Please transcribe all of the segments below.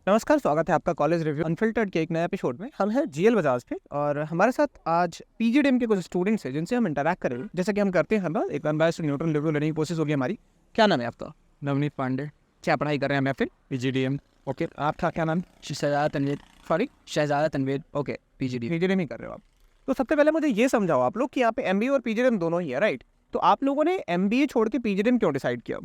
नमस्कार, स्वागत है आपका कॉलेज रिव्यू अनफिल्टर्ड के एक नए एपिसोड में। हम हैं जीएल बजाज पे और हमारे साथ आज पीजीडीएम के कुछ स्टूडेंट्स हैं जिनसे हम इंटरैक्ट करेंगे, जैसा कि हम करते हैं हर बार। एक अनबायस्ड न्यूट्रल रिव्यू लेने की कोशिश होगी हमारी। क्या नाम है आपका? नवनीत पांडे, क्या पढ़ाई कर रहे हैं? मैं फिर पीजीडीएम। ओके, आपका क्या नाम? शहजादा तनवीर। सॉरी, शहजादा तनवीर, ओके, पीजीडीएम। पीजीडीएम ही कर रहे हो आप। तो सबसे पहले मुझे ये समझाओ आप लोग कि यहाँ पे एमबीए और पीजीडीएम दोनों ही है, राइट? तो आप लोगों ने एमबीए छोड़ के पीजीडीएम क्यों डिसाइड किया?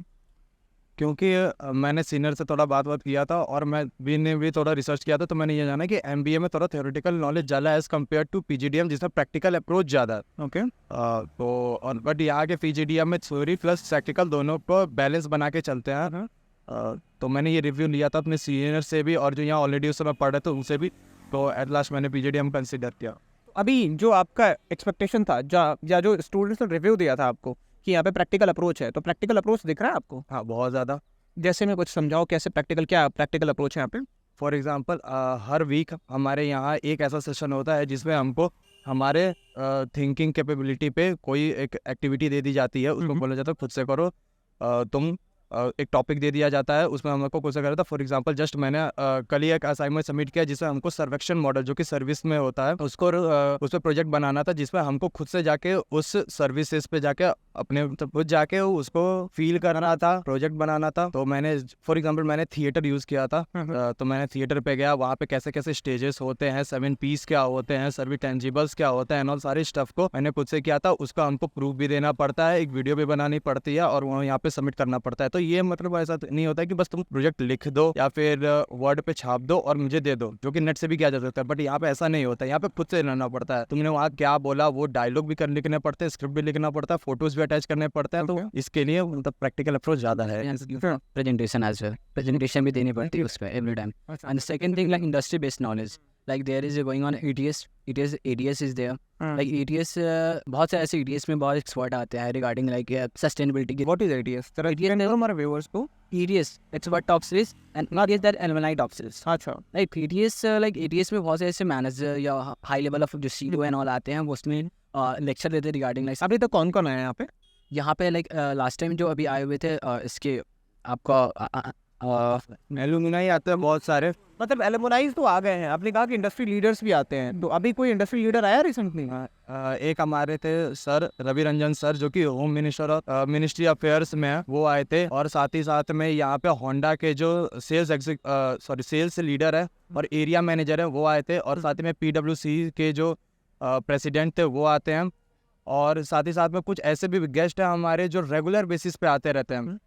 क्योंकि मैंने सीनियर से थोड़ा बात किया था और मैं भी थोड़ा रिसर्च किया था, तो मैंने ये जाना कि एमबीए में थोड़ा थ्योरेटिकल नॉलेज ज़्यादा है एज़ कम्पेयर टू पीजीडीएम जिसमें प्रैक्टिकल अप्रोच ज़्यादा है। ओके, तो और बट यहाँ के पीजीडीएम में थ्योरी प्लस प्रैक्टिकल दोनों को बैलेंस बना के चलते हैं। तो मैंने ये रिव्यू लिया था अपने सीनियर से भी और जो यहाँ ऑलरेडी उस समय पढ़ रहे थे उनसे भी, तो एट लास्ट मैंने पीजीडीएम कंसिडर किया। अभी जो आपका एक्सपेक्टेशन था या जो स्टूडेंट्स ने रिव्यू दिया था आपको कि यहाँ पे प्रैक्टिकल अप्रोच है, तो प्रैक्टिकल अप्रोच दिख रहा है आपको? हाँ, बहुत ज़्यादा। जैसे में कुछ समझाओ कैसे क्या प्रैक्टिकल अप्रोच है यहाँ पे? फॉर एग्जांपल हर वीक हमारे यहाँ एक ऐसा सेशन होता है जिसमें हमको हमारे थिंकिंग कैपेबिलिटी पे कोई एक एक्टिविटी दे दी जाती है। उसको बोला जाता है खुद से करो। तुम एक टॉपिक दे दिया जाता है, उसमें हमको खुद से करा था। फॉर एग्जांपल जस्ट मैंने कल ही एक असाइनमेंट सबमिट किया जिसमें हमको सर्वेक्शन मॉडल जो कि सर्विस में होता है उसको उस पर प्रोजेक्ट बनाना था, जिसमें हमको खुद से जाके उस सर्विसेज पे जाके अपने खुद जाके उसको फील करना था, प्रोजेक्ट बनाना था। तो मैंने फॉर एग्जांपल मैंने थिएटर यूज़ किया था। तो मैंने थिएटर पे गया, वहाँ पे कैसे कैसे स्टेजेस होते हैं, 7 पीस क्या होते हैं, सर्विस टेंजिबल्स क्या होते हैं, और सारे स्टफ को मैंने खुद से किया था। उसका हमको प्रूफ भी देना पड़ता है, एक वीडियो भी बनानी पड़ती है और वो यहाँ पे सबमिट करना पड़ता है। तो ये मतलब ऐसा नहीं होता है कि बस तुम प्रोजेक्ट लिख दो या फिर वर्ड पे छाप दो और मुझे दे दो, जो कि नेट से भी किया जा सकता है। बट यहाँ पे ऐसा नहीं होता है, यहाँ पे खुद से रहना पड़ता है। तुमने वहाँ क्या बोला वो डायलॉग भी लिखने पड़ते हैं, स्क्रिप्ट भी लिखना पड़ता है, फोटोज भी अटैच करने पड़ते हैं। तो इसके लिए मतलब प्रैक्टिकल अप्रोच ज़्यादा है। presentation as well. Presentation भी देनी पड़ती है उस पे every time. And the second thing, like industry based knowledge. Like there is a going on ATS is there. Like ATS बहुत से ऐसे ATS में बहुत एक्सपर्ट आते हैं regarding like sustainability. What is ATS? जरा explain करो हमारे व्यूअर्स को। ATS expert top series and not just that alumni top series. अच्छा, Like ATS में बहुत से ऐसे मैनेजर या हाई लेवल ऑफ जो CEO एंड ऑल आते हैं, वो उसमें लेक्चर देते हैं रिगार्डिंग लाइक अभी तक कौन कौन आया है यहाँ पे लाइक लास्ट टाइम जो अभी आए हुए थे इसके आपका एलुमनाई आते हैं बहुत सारे। मतलब एलुमनाइज तो आ गए हैं, आपने कहा कि इंडस्ट्री लीडर्स भी आते हैं, तो अभी कोई इंडस्ट्री लीडर आया रिसेंटली? एक हमारे थे सर रवि रंजन सर, जो कि होम मिनिस्टर और मिनिस्ट्री अफेयर्स में है, वो आए थे। और साथ ही साथ में यहाँ पे होंडा के जो सेल्स लीडर है और एरिया मैनेजर है वो आए थे। और साथ ही में PwC के जो प्रेसिडेंट थे वो आते हैं। और साथ ही साथ में कुछ ऐसे भी गेस्ट हैं हमारे जो रेगुलर बेसिस पे आते रहते हैं,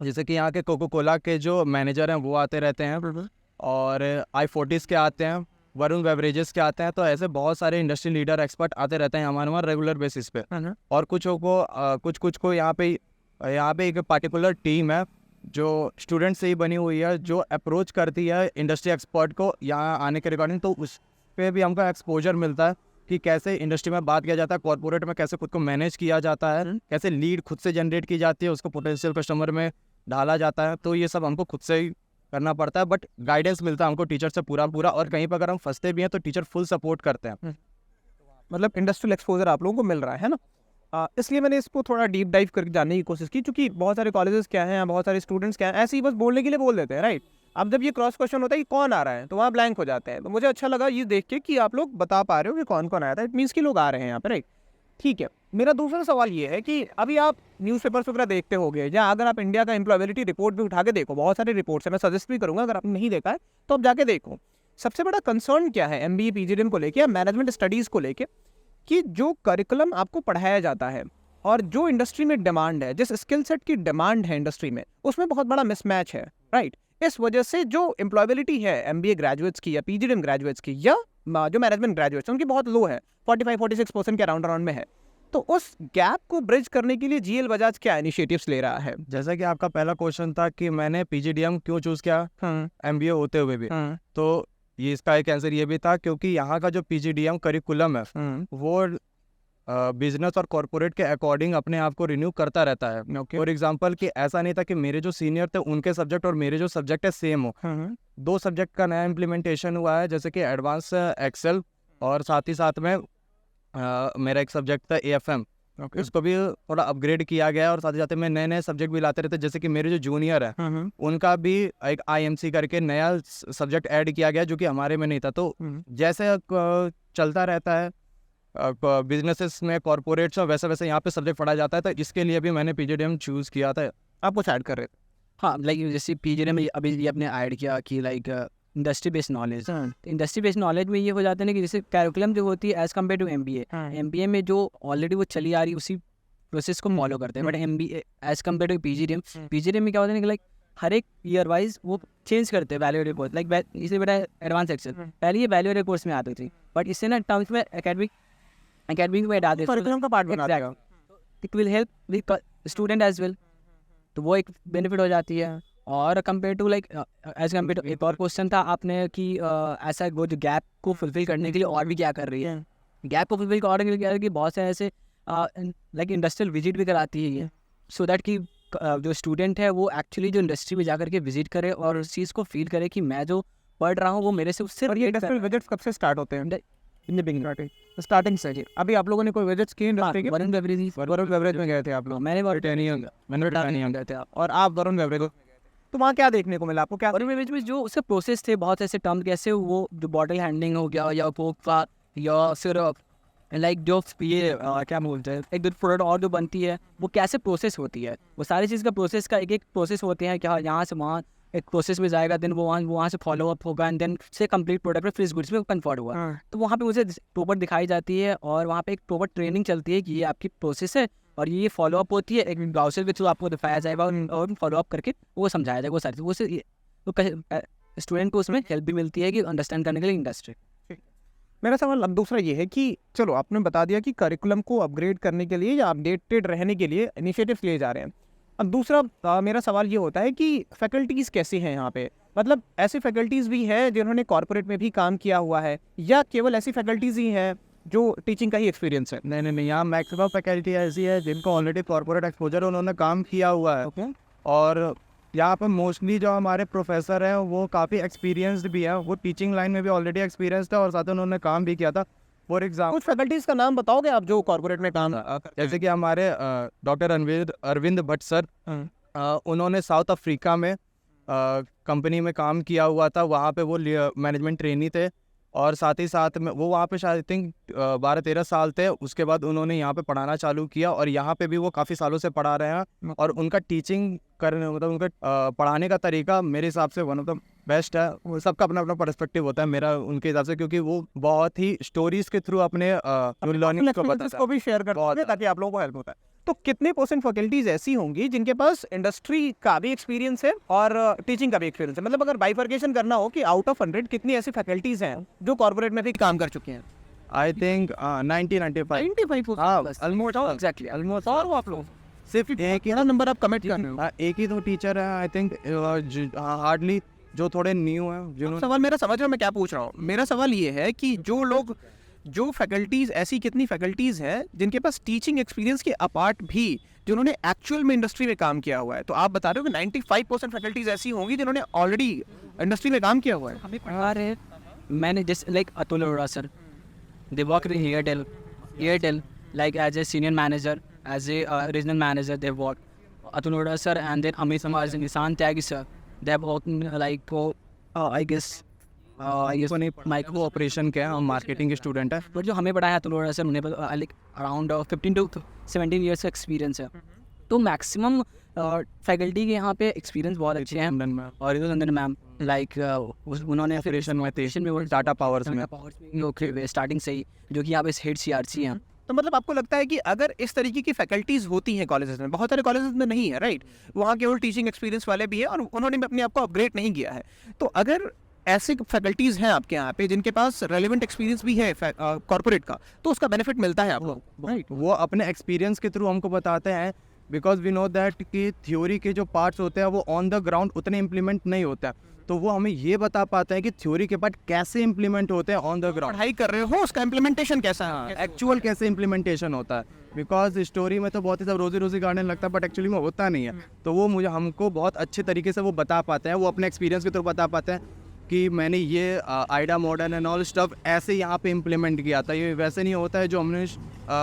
जैसे कि यहाँ के कोको कोला के जो मैनेजर हैं वो आते रहते हैं, और I40 के आते हैं, वरुण बेवरेजेस के आते हैं। तो ऐसे बहुत सारे इंडस्ट्री लीडर एक्सपर्ट आते रहते हैं हमारे वहाँ रेगुलर बेसिस पे। और कुछ को यहाँ पे एक पर्टिकुलर टीम है जो स्टूडेंट से ही बनी हुई है, जो अप्रोच करती है इंडस्ट्री एक्सपर्ट को यहाँ आने के रिगार्डिंग। तो उस पर भी हमको एक्सपोजर मिलता है कि कैसे इंडस्ट्री में बात किया जाता है, कॉर्पोरेट में कैसे खुद को मैनेज किया जाता है, कैसे लीड खुद से जनरेट की जाती है, उसको पोटेंशियल कस्टमर में डाला जाता है। तो ये सब हमको खुद से ही करना पड़ता है, बट गाइडेंस मिलता है हमको टीचर से पूरा। और कहीं पर अगर हम फंसते भी हैं तो टीचर फुल सपोर्ट करते हैं। मतलब इंडस्ट्रियल एक्सपोजर आप लोगों को मिल रहा है ना? इसलिए मैंने इसको थोड़ा डीप डाइव करके जानने की कोशिश की, क्योंकि बहुत सारे कॉलेजेस क्या हैं, बहुत सारे स्टूडेंट्स क्या हैं, ऐसे ही बस बोलने के लिए बोल देते हैं, राइट? अब जब ये क्रॉस क्वेश्चन होता है कि कौन आ रहा है, तो वहाँ ब्लैंक हो जाते हैं। तो मुझे अच्छा लगा ये देख के कि आप लोग बता पा रहे हो कि कौन कौन आया था। इट मीन्स कि लोग आ रहे हैं यहाँ पर, राइट? ठीक है। मेरा दूसरा सवाल ये है कि अभी आप न्यूज़पेपर्स वगैरह देखते होंगे, या अगर आप इंडिया का एम्प्लॉयबिलिटी रिपोर्ट भी उठा के देखो, बहुत सारे रिपोर्ट्स हैं, मैं सजेस्ट भी करूँगा अगर आपने नहीं देखा है तो आप जाके देखो। सबसे बड़ा कंसर्न क्या है MBA PGDM को लेके या मैनेजमेंट स्टडीज़ को लेके, कि जो करिकुलम आपको पढ़ाया जाता है और जो इंडस्ट्री में डिमांड है, जिस स्किल सेट की डिमांड है इंडस्ट्री में, उसमें बहुत बड़ा मिसमैच है, राइट? इस वजह से जो एम्प्लॉयबिलिटी है MBA ग्रेजुएट्स की या PGDM ग्रेजुएट्स की या जो मैनेजमेंट ग्रेजुएट्स उनकी बहुत लो है, 45-46% के अराउंड में है। तो उस गैप को ब्रिज करने के लिए जीएल बजाज क्या इनिशिएटिव्स ले रहा है? जैसा कि आपका पहला क्वेश्चन था कि मैंने PGDM क्यों चूज किया MBA होते हुए भी, तो ये इसका एक आंसर ये भी था क्योंकि यहाँ का जो PGDM करिकुलम है वो बिजनेस और कॉर्पोरेट के अकॉर्डिंग अपने आप को रिन्यू करता रहता है। फॉर एग्जांपल कि ऐसा नहीं था कि मेरे जो सीनियर थे उनके सब्जेक्ट और मेरे जो सब्जेक्ट है सेम हो। 2 सब्जेक्ट का नया इम्प्लीमेंटेशन हुआ है, जैसे कि एडवांस एक्सेल और साथ ही साथ में मेरा एक सब्जेक्ट था AFM। ओके उसको भी थोड़ा अपग्रेड किया गया है और साथ ही साथ में नए नए सब्जेक्ट भी लाते रहते हैं। जैसे कि मेरे जो जूनियर है उनका भी एक IMC करके नया सब्जेक्ट ऐड किया गया जो कि हमारे में नहीं था। तो जैसे चलता रहता है बिजनेसेस में, कॉर्पोरेट्स में, वैसे वैसे यहाँ पे सब्जेक्ट पढ़ाया जाता है। तो इसके लिए भी मैंने PGDM चूज़ किया था। आप कुछ ऐड कर रहे थे? हाँ, लाइक जैसे PGDM में अभी ये अपने ऐड किया कि like industry based knowledge. Industry based knowledge में ये हो जाता है ना कि जैसे कैरिकुलम जो होती है एज कम्पेयर टू MBA में जो ऑलरेडी वो चली आ रही उसी प्रोसेस को फॉलो करते हैं। But MBA as compare to PGDM में क्या होता है कि लाइक हर एक ईयर वाइज वो चेंज करते हैं वैल्यू रिपोर्ट। लाइक इसे बेटा एडवांस एक्सेल पहले ये वैल्यू रिपोर्ट्स में आती थी, बट इससे ना टर्म्स में एकेडमिक में डाल देते करिकुलम का पार्ट बना देगा। It will help the student as well, तो वो एक बेनिफिट हो जाती है। और compare to like as compare to एक और क्वेश्चन था आपने कि ऐसा वो जो गैप को फुलफिल करने के लिए और भी क्या कर रही है। गैप को फुलफिल करने के लिए क्या है कि बहुत सारे ऐसे लाइक इंडस्ट्रियल विजिट भी कराती है ये, सो दैट कि जो स्टूडेंट है वो एक्चुअली जो इंडस्ट्री में जाकर के विजिट करे और उस चीज़ को फील करे कि मैं जो पढ़ रहा हूँ वो मेरे से उससे। और ये इंडस्ट्रियल विजिट्स कब से स्टार्ट होते हैं? इन द बिगिनिंग स्टार्टिंग से जी। अभी आप लोगों ने कोई विजिट्स किए इंडस्ट्री के? वरुण बेवरेज में गए थे आप लोग? मैंने मैंने गए थे। और आप वरुण बेवरेज, तो वहाँ क्या देखने को मिला आपको? क्या वरुण बेवरेज में जो उसके प्रोसेस थे, बहुत ऐसे टर्म कैसे वो जो बॉटल हैंडलिंग हो गया या कोक का या फिर लाइक जो ये क्या बोलते हैं एक प्रोडक्ट और जो बनती है वो कैसे प्रोसेस होती है, वो सारी चीज़ का प्रोसेस का एक प्रोसेस होते हैं क्या यहाँ से वहाँ एक प्रोसेस में जाएगा, देन वो वहाँ से फॉलो अप होगा एंड देन से कंप्लीट प्रोडक्ट में फिनिश गुड्स में कन्वर्ट हुआ। तो वहाँ पे मुझे प्रॉपर दिखाई जाती है और वहाँ पे एक प्रॉपर ट्रेनिंग चलती है कि ये आपकी प्रोसेस है और ये फॉलो अप होती है। एक ब्राउज़र के थ्रू आपको दिखाया जाएगा और फॉलो अप करके वो समझाया जाएगा वो सारी वो से स्टूडेंट को उसमें हेल्प भी मिलती है कि अंडरस्टैंड करने के लिए इंडस्ट्री। मेरा सवाल अब दूसरा ये है कि चलो आपने बता दिया कि करिकुलम को अपग्रेड करने के लिए या अपडेटेड रहने के लिए इनिशिएटिव्स लिए जा रहे हैं। अब दूसरा मेरा सवाल ये होता है कि फैकल्टीज़ कैसे हैं यहाँ पे? मतलब ऐसी फैकल्टीज़ भी हैं जिन्होंने कॉर्पोरेट में भी काम किया हुआ है या केवल ऐसी फैकल्टीज़ ही हैं जो टीचिंग का ही एक्सपीरियंस है? नहीं, यहाँ मैक्सिमम फैकल्टी ऐसी है जिनको ऑलरेडी कॉर्पोरेट एक्सपोजर उन्होंने काम किया हुआ है। ओके। और यहाँ पर मोस्टली जो हमारे प्रोफेसर हैं वो काफ़ी एक्सपीरियंस्ड भी हैं, वो टीचिंग लाइन में भी ऑलरेडी एक्सपीरियंस्ड है और साथ ही उन्होंने काम भी किया था। फॉर एग्जाम्पल कुछ फैकल्टीज़ का नाम बताओगे आप जो कॉर्पोरेट में काम जैसे कि हमारे डॉक्टर अरविंद भट्ट सर, उन्होंने साउथ अफ्रीका में कंपनी में काम किया हुआ था। वहाँ पे वो मैनेजमेंट ट्रेनी थे और साथ ही साथ में वो वहाँ पे शायद आई थिंक 12-13 साल थे। उसके बाद उन्होंने यहाँ पे पढ़ाना चालू किया और यहाँ पे भी वो काफ़ी सालों से पढ़ा रहे हैं और उनका टीचिंग करने मतलब उनका पढ़ाने का तरीका मेरे हिसाब से वन ऑफ द बेस्ट है। वो सबका अपना अपना पर्सपेक्टिव होता है मेरा उनके हिसाब से, क्योंकि वो बहुत ही स्टोरीज के थ्रू अपने लर्निंग को भी शेयर करते हैं ताकि आप लोगों को हेल्प होता है। तो कितने % फैकल्टीज़ ऐसी होंगी जिनके पास इंडस्ट्री का भी एक्सपीरियंस है और टीचिंग का भी एक्सपीरियंस है? मतलब अगर बाइफर्केशन करना हो कि आउट ऑफ 100 कितनी ऐसी फैकल्टीज़ हैं जो कॉर्पोरेट में भी काम कर चुके हैं? I think 90-95 almost. और वो आप लोग सिर्फ एक ही नंबर आप कमेंट कर रहे हो? एक ही दो टीचर है आई थिंक हार्डली जो थोड़े न्यू हैं जिन्होंने। सवाल मेरा समझ रहे हो मैं क्या पूछ रहा हूँ? मेरा सवाल ये है कि जो फैकल्टीज़ ऐसी कितनी फैकल्टीज़ हैं जिनके पास टीचिंग एक्सपीरियंस के अपार्ट भी जिन्होंने एक्चुअल में इंडस्ट्री में काम किया हुआ है? तो आप बता रहे हो कि 95% फैकल्टीज़ ऐसी होंगी जिन्होंने ऑलरेडी इंडस्ट्री में काम किया हुआ है। हमें पढ़ा रहे मैंने जैसे like Atul Arora sir, they work in Airtel like as a senior manager, as a regional manager they work. Atul Arora sir and then Amit समाज निशान Tyagi sir, they work like I guess micro operation के हम मार्केटिंग के स्टूडेंट है। बट जो हमें पढ़ाया Atul Arora sir उन्हें लाइक अराउंड 15 to 17 ईयर्स का एक्सपीरियंस है। तो मैक्सिमम फैकल्टी के यहाँ पे एक्सपीरियंस बहुत अच्छे हैं। और ये नंदन मैम लाइक उन्होंने ऑपरेशन में वो टाटा पावर्स में स्टार्टिंग से ही जो कि यहाँ पे हेड CRC हैं। तो मतलब आपको लगता है कि अगर इस तरीके की फैकल्टीज़ होती हैं कॉलेजेस में, बहुत सारे कॉलेजेस में नहीं है राइट, वहाँ केवल टीचिंग एक्सपीरियंस वाले भी हैं और उन्होंने भी अपने आप को अपग्रेड नहीं किया है, तो अगर ऐसे फैकल्टीज़ हैं आपके यहाँ पे जिनके पास रेलिवेंट एक्सपीरियंस भी है कॉर्पोरेट का, तो उसका बेनिफिट मिलता है आपको राइट? वो अपने एक्सपीरियंस के थ्रू हमको बताते हैं, बिकॉज वी नो दैट कि थ्योरी के जो पार्ट्स होते हैं वो ऑन द ग्राउंड उतने इम्प्लीमेंट नहीं होता है, तो वो हमें ये बता पाते हैं कि थ्योरी के पार्ट कैसे इम्प्लीमेंट होते हैं ऑन द ग्राउंड। पढ़ाई कर रहे हो उसका इम्प्लीमेंटेशन कैसा है, एक्चुअल कैसे इम्प्लीमेंटेशन होता है, बिकॉज स्टोरी में तो बहुत ही सब रोजी गार्डन लगता है बट एक्चुअली में होता नहीं है। तो वो हमको बहुत अच्छे तरीके से वो बता पाते हैं, वो अपने एक्सपीरियंस के थ्रू बता पाते हैं। कि मैंने ये Aida modern and all stuff ऐसे यहाँ पे इम्प्लीमेंट किया था, ये वैसे नहीं होता है जो हमने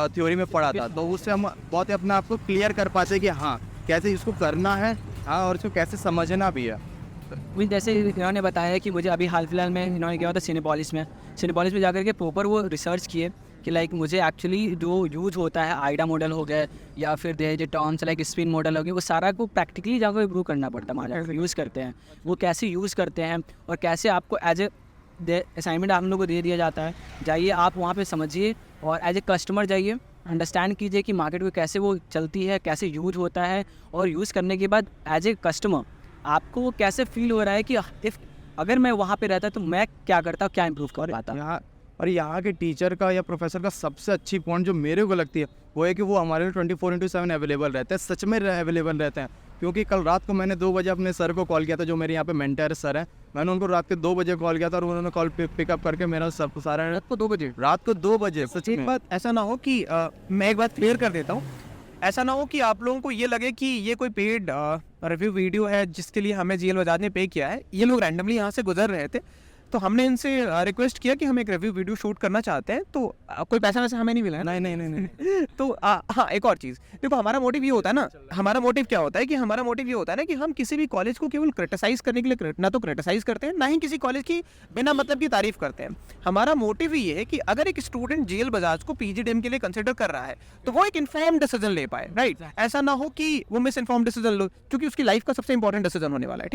थ्योरी में पढ़ा था। तो उससे हम बहुत अपने आप को क्लियर कर पाते कि हाँ कैसे इसको करना है, हाँ, और इसको कैसे समझना भी है। वही जैसे इन्होंने बताया कि मुझे अभी हाल फिलहाल में इन्होंने किया था सिनेपोलिस में जाकर के प्रॉपर वो रिसर्च किए कि लाइक मुझे एक्चुअली जो यूज होता है आइडा मॉडल हो गया या फिर दे जो टर्म्स लाइक स्पिन मॉडल हो गया, वो सारा को प्रैक्टिकली जाकर इम्प्रूव करना पड़ता है। हमारे यूज़ करते हैं वो कैसे यूज़ करते हैं और कैसे आपको एज ए असाइनमेंट आप लोगों को दे दिया जाता है, जाइए आप वहाँ पे समझिए और एज ए कस्टमर जाइए अंडरस्टैंड कीजिए कि मार्केट में कैसे वो चलती है, कैसे यूज होता है, और यूज़ करने के बाद एज ए कस्टमर आपको वो कैसे फील हो रहा है कि इफ़ अगर मैं वहाँ पे रहता तो मैं क्या करता, क्या इम्प्रूव कर पाता। यहाँ के टीचर का या प्रोफेसर का सबसे अच्छी पॉइंट जो मेरे को लगती है वो है कि वो हमारे लिए 24/7 अवेलेबल रहते हैं, सच में अवेलेबल रहते हैं। क्योंकि कल रात को मैंने 2 बजे अपने सर को कॉल किया था, जो मेरे यहाँ पे मेंटर सर है, मैंने उनको रात के 2 बजे कॉल किया था और उन्होंने कॉल पिकअप करके मेरा सब सारा रात को 2 बजे सच एक में। बात ऐसा ना हो कि मैं एक बात क्लियर कर देता हूँ, ऐसा ना हो कि आप लोगों को ये लगे कि ये कोई पेड रिव्यू वीडियो है जिसके लिए हमें जेल बजाज ने पे किया है। ये लोग रैंडमली यहाँ से गुजर रहे थे, तो हमने इनसे रिक्वेस्ट किया कि हम एक रिव्यू वीडियो शूट करना चाहते हैं, तो कोई पैसा वैसा हमें नहीं मिला है ना? नहीं। तो हाँ, एक और चीज़ देखो, हमारा मोटिव ये होता है ना, हमारा मोटिव क्या होता है कि हमारा मोटिव ये होता है ना कि हम किसी भी कॉलेज को केवल क्रिटिसाइज करने के लिए ना तो क्रिटिसाइज करते हैं, ना ही किसी कॉलेज की बिना मतलब की तारीफ करते हैं। हमारा मोटिव ही ये है कि अगर एक स्टूडेंट जेल बजाज को पीजीडीएम के लिए कंसिडर कर रहा है तो वो एक इन्फॉर्म डिसीजन ले पाए, राइट? ऐसा ना हो कि वो मिस इन्फॉर्म डिसीजन लो, क्योंकि उसकी लाइफ का सबसे इंपॉर्टेंट डिसीजन होने वाला है।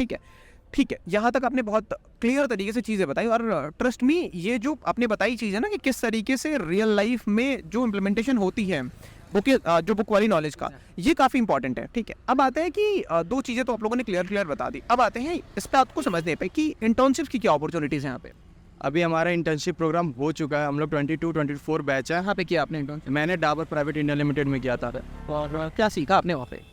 ठीक है, यहाँ तक आपने बहुत क्लियर तरीके से चीज़ें बताई, और ट्रस्ट मी ये जो आपने बताई चीज़ है ना कि किस तरीके से रियल लाइफ में जो इम्प्लीमेंटेशन होती है जो बुक वाली नॉलेज का, ये काफ़ी इंपॉर्टेंट है। ठीक है, अब आते हैं कि 2 चीज़ें तो आप लोगों ने क्लियर बता दी, अब आते हैं इस पर आपको समझने पे कि इंटर्नशिप की क्या अपॉर्चुनिटीज़ हैं यहाँ पे। अभी हमारा इंटर्नशिप प्रोग्राम हो चुका है, हम लोग 22-24 बैच है। यहाँ पे किया आपने इंटर्नशिप? मैंने डाबर प्राइवेट इंडिया लिमिटेड में किया था। और क्या सीखा आपने वहाँ पे?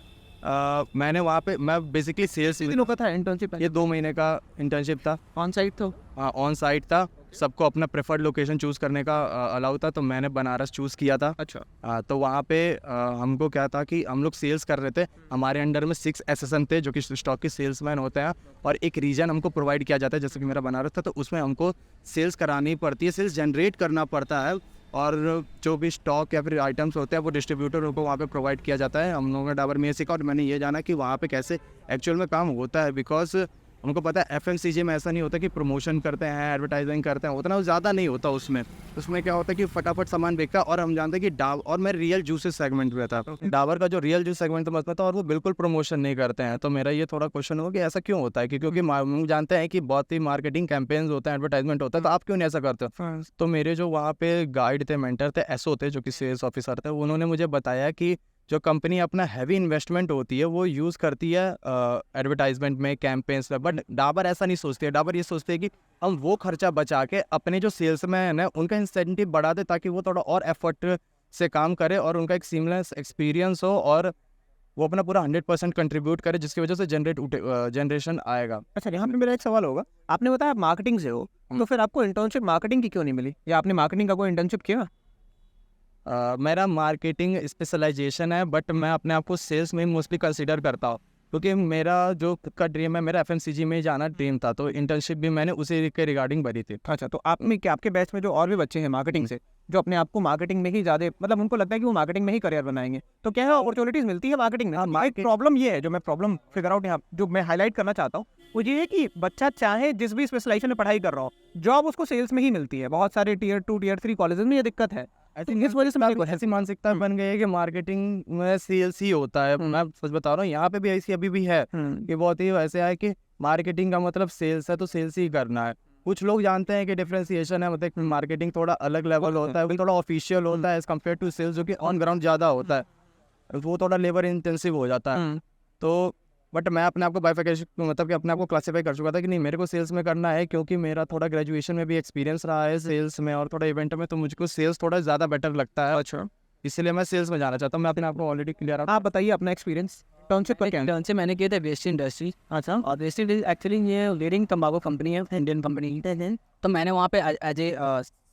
मैंने वहाँ पे मैं बेसिकली सेल्स, कितने दिनों का था इंटर्नशिप? ये 2 महीने का इंटर्नशिप था। ऑन साइट तो? हाँ, ऑन साइट था। सबको अपना प्रेफर्ड लोकेशन चूज़ करने का अलाउ था, तो मैंने बनारस चूज़ किया था। अच्छा। तो वहाँ पे हमको क्या था कि हम लोग सेल्स कर रहे थे, हमारे अंडर में 6 एसएसएन थे जो कि स्टॉक के सेल्समैन होते हैं, और एक रीजन हमको प्रोवाइड किया जाता है, जैसे कि मेरा बनारस था, तो उसमें हमको सेल्स करानी पड़ती है, सेल्स जनरेट करना पड़ता है, और जो भी स्टॉक या फिर आइटम्स होते हैं वो डिस्ट्रीब्यूटर को वहाँ पे प्रोवाइड किया जाता है। हम लोगों ने डाबर में सीखा, और मैंने ये जाना कि वहाँ पे कैसे एक्चुअल में काम होता है, बिकॉज हमको पता है एफएमसीजी में ऐसा नहीं होता कि प्रमोशन करते हैं, एडवर्टाइजिंग करते हैं, उतना ज़्यादा नहीं होता उसमें क्या होता है कि फटाफट सामान बिकता है। और हम जानते हैं कि और मैं रियल जूसेस सेगमेंट में था, डाबर का जो रियल जूस सेगमेंट में था, और वो बिल्कुल प्रमोशन नहीं करते हैं। तो मेरा ये थोड़ा क्वेश्चन हुआ कि ऐसा क्यों होता है, क्योंकि हम जानते हैं कि बहुत ही मार्केटिंग कैंपेन्स होते हैं, एडवर्टाइजमेंट होता है, तो आप क्यों नहीं ऐसा करते हो? तो मेरे जो वहाँ पे गाइड थे, मेंटर थे, एसओ थे जो कि सेल्स ऑफिसर थे, उन्होंने मुझे बताया कि जो कंपनी अपना हैवी इन्वेस्टमेंट होती है वो यूज़ करती है एडवर्टाइजमेंट में, कैंपेन्स में, बट डाबर ऐसा नहीं सोचती है। डाबर ये सोचते है कि हम वो खर्चा बचा के अपने जो सेल्समैन है उनका इंसेंटिव बढ़ा दे, ताकि वो थोड़ा और एफर्ट से काम करे और उनका एक सीमलेस एक्सपीरियंस हो, और वो अपना पूरा 100% कंट्रीब्यूट करे, जिसकी वजह से जनरेशन आएगा। अच्छा, यहाँ पे मेरा एक सवाल होगा, आपने बताया आप मार्केटिंग से हो, तो फिर आपको इंटर्नशिप मार्केटिंग की क्यों नहीं मिली, या आपने मार्केटिंग का कोई इंटर्नशिप किया? मेरा मार्केटिंग स्पेशलाइजेशन है, बट मैं अपने आप को सेल्स में मोस्टली कंसीडर करता हूँ, क्योंकि मेरा जो खुद का ड्रीम है, मेरा एफएमसीजी में जाना ड्रीम था, तो इंटर्नशिप भी मैंने उसी के रिगार्डिंग भरी थी। अच्छा, तो आप में क्या, आपके बैच में जो और भी बच्चे हैं मार्केटिंग से, जो अपने आप को मार्केटिंग में ही ज़्यादा मतलब उनको लगता है कि वो मार्केटिंग में ही करियर बनाएंगे, तो क्या है अपॉर्चुनिटीज़ मिलती है मार्केटिंग में? हाँ, एक प्रॉब्लम ये है, जो मैं प्रॉब्लम फिगर आउट यहाँ जो मैं हाईलाइट करना चाहता हूँ, वो ये है कि बच्चा चाहे जिस भी स्पेशलाइजेशन में पढ़ाई कर रहा हो, जॉब उसको सेल्स में ही मिलती है। बहुत सारे टियर 2 टियर 3 कॉलेजेस में ये दिक्कत है। इस वजह से ऐसी मानसिकता बन गई है कि मार्केटिंग में सेल्स ही होता है। मैं सच बता रहा हूँ, यहाँ पे भी ऐसी अभी भी है कि बहुत ही वैसे है कि मार्केटिंग का मतलब सेल्स है, तो सेल्स ही करना है। कुछ लोग जानते हैं कि डिफरेंशिएशन है, मतलब मार्केटिंग थोड़ा अलग लेवल होता है, वो थोड़ा ऑफिशियल होता है एज कम्पेयर टू सेल्स, जो कि ऑन ग्राउंड ज़्यादा होता है, वो थोड़ा लेबर इंटेंसिव हो जाता है। तो बट मैं अपने आप को बाइफिकेशन मतलब कि अपने आप को क्लासीफाई कर चुका था कि नहीं, मेरे को सेल्स में करना है, क्योंकि मेरा थोड़ा ग्रेजुएशन में भी एक्सपीरियंस रहा है सेल्स में और थोड़ा इवेंट में, तो मुझको सेल्स थोड़ा ज़्यादा बेटर लगता है। अच्छा, इसलिए मैं सेल्स में जाना चाहता हूँ। मैं अपने आप को ऑलरेडी क्लियर। आप बताइए अपना एक्सपीरियंस इंटर्नशिप का क्या? इंटर्नशिप मैंने किया था वेस्ट इंडस्ट्री। अच्छा, और वेस्ट इंडस्ट्री एक्चुअली ये लीडिंग तंबाकू कंपनी है, इंडियन कंपनी। तो मैंने वहाँ पे एज ए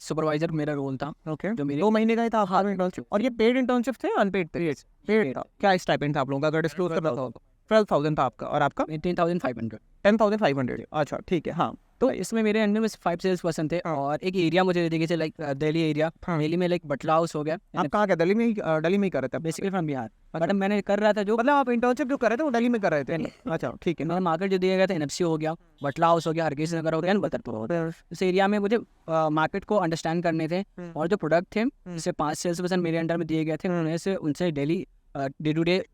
सुपरवाइजर मेरा रोल था। ओके, जो मेरे 2 महीने का ही था हाल इंटर्नशिप। और ये पेड इंटर्नशिप थे अनपेड? पेड था। क्या स्टाइपेंड था आप लोगों का, अगर डिस्क्लोज करना था? 12,000 था आपका, और आपका 10,500। 10,500। अच्छा, ठीक है। हाँ, तो इसमें मेरे अंडर में 5 सेल्स पर्सन थे और एक एरिया मुझे दे दिए लाइक दिल्ली एरिया। दिल्ली में लाइक बटला हाउस हो गया। आप कहाँ के? दिल्ली में ही कर रहे थे बेसिकली फ्रॉम बिहार, बट मैंने कर रहा था जो मतलब आप इंटर्नशिप जो कर रहे थे वो दिल्ली में कर रहे थे? अच्छा ठीक है। मेरा मार्केट जो दिया गया था एनएफसी हो गया, बटला हाउस हो गया, हरगेज नगर हो गया, बदरपुर हो गया। इस एरिया में मुझे मार्केट को अंडरस्टैंड करने थे और जो प्रोडक्ट थे जैसे 5 सेल्स पर्सन मेरे अंडर में दिए गए थे, उनसे daily day to day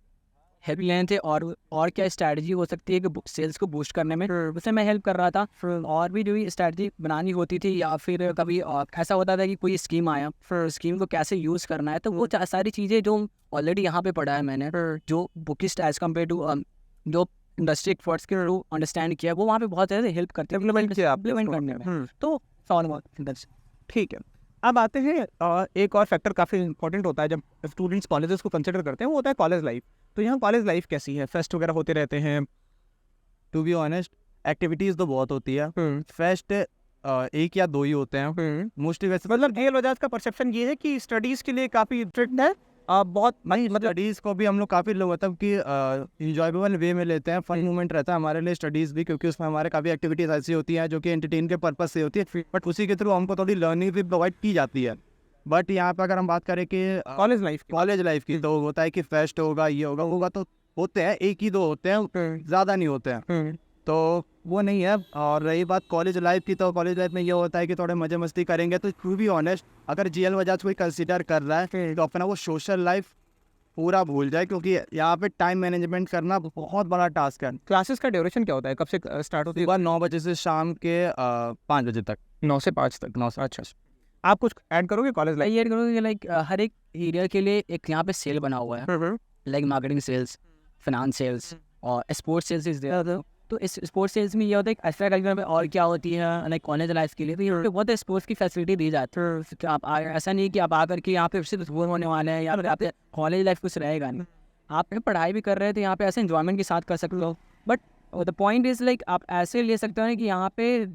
help लेने थे और क्या स्ट्रैटेजी हो सकती है कि सेल्स को बूस्ट करने में, उससे मैं हेल्प कर रहा था। और भी जो भी स्ट्रैटेजी बनानी होती थी या फिर कभी ऐसा होता था कि कोई स्कीम आया, फिर स्कीम को कैसे यूज़ करना है, तो वो सारी चीज़ें जो ऑलरेडी यहाँ पे पढ़ा है मैंने, जो बुकिस्ट एज कम्पेयर टू जो इंडस्ट्री एक्सपर्ट्स के थ्रू अंडरस्टैंड किया, वो वहाँ पे बहुत ज़्यादा हेल्प करते हैं इम्प्लीमेंट करने में। तो ठीक है। अब आते हैं एक और फैक्टर काफ़ी इंपॉर्टेंट होता है जब स्टूडेंट्स कॉलेजेस को कंसिडर करते हैं, वो होता है कॉलेज लाइफ। तो यहाँ कॉलेज लाइफ कैसी है? फेस्ट वगैरह होते रहते हैं? टू बी ऑनेस्ट एक्टिविटीज़ तो बहुत होती है, फेस्ट 1 या 2 ही होते हैं मोस्टली। वैसे मतलब जेल वजाज का परसेप्शन ये है कि स्टडीज़ के लिए काफ़ी स्ट्रिक्ट है, बहुत मतलब स्टडीज़ को भी हम लोग काफ़ी लोग मतलब कि इंजॉयबल वे में लेते हैं, फन मोमेंट रहता है हमारे लिए स्टडीज़ भी, क्योंकि उसमें हमारे काफ़ी एक्टिविटीज़ ऐसी होती हैं जो कि एंटरटेन के पर्पज़ से होती है, बट उसी के थ्रू हमको थोड़ी लर्निंग भी प्रोवाइड की जाती है। बट यहाँ पर अगर हम बात करें कि कॉलेज लाइफ की, तो होता है कि फेस्ट होगा, ये होगा तो होते हैं 1 ही 2 होते हैं, ज़्यादा नहीं होते हैं, तो वो नहीं है। और रही बात कॉलेज लाइफ की, तो कॉलेज लाइफ में ये होता है कि थोड़े मजे मस्ती करेंगे। तो टू बी ऑनेस्ट अगर जेएल बजाज कोई कंसिडर कर रहा है तो अपना वो सोशल लाइफ पूरा भूल जाए, क्योंकि यहाँ पे टाइम मैनेजमेंट करना बहुत बड़ा टास्क है। क्लासेस का ड्यूरेशन क्या होता है? कब से स्टार्ट होती है? सुबह 9 बजे से शाम के 5 बजे तक। 9 से 5 तक। 9 से। अच्छा, आप कुछ ऐड करोगे कॉलेज लाइफ? ये करोगे कि लाइक हर एक एरिया के लिए एक यहाँ पे सेल बना हुआ है, like marketing cells, finance cells और स्पोर्ट्स सेल्स इज देयर। तो इस स्पोर्ट्स सेल्स में ये होता है कि एक्स्ट्रा करिकुलर में और क्या होती है लाइक कॉलेज लाइफ के लिए, तो यहाँ पे बहुत स्पोर्ट्स की फैसिलिटी दी जाती है। तो आप ऐसा नहीं कि आप आकर के यहाँ पे सिर्फ बोर होने वाले हैं या फिर आप कॉलेज लाइफ कुछ रहेगा नहीं, आप पढ़ाई भी कर रहे हैं तो यहाँ पे ऐसे इंजॉयमेंट के साथ कर सकते हो। But the point is like आप ऐसे ले सकते हो कि यहाँ पे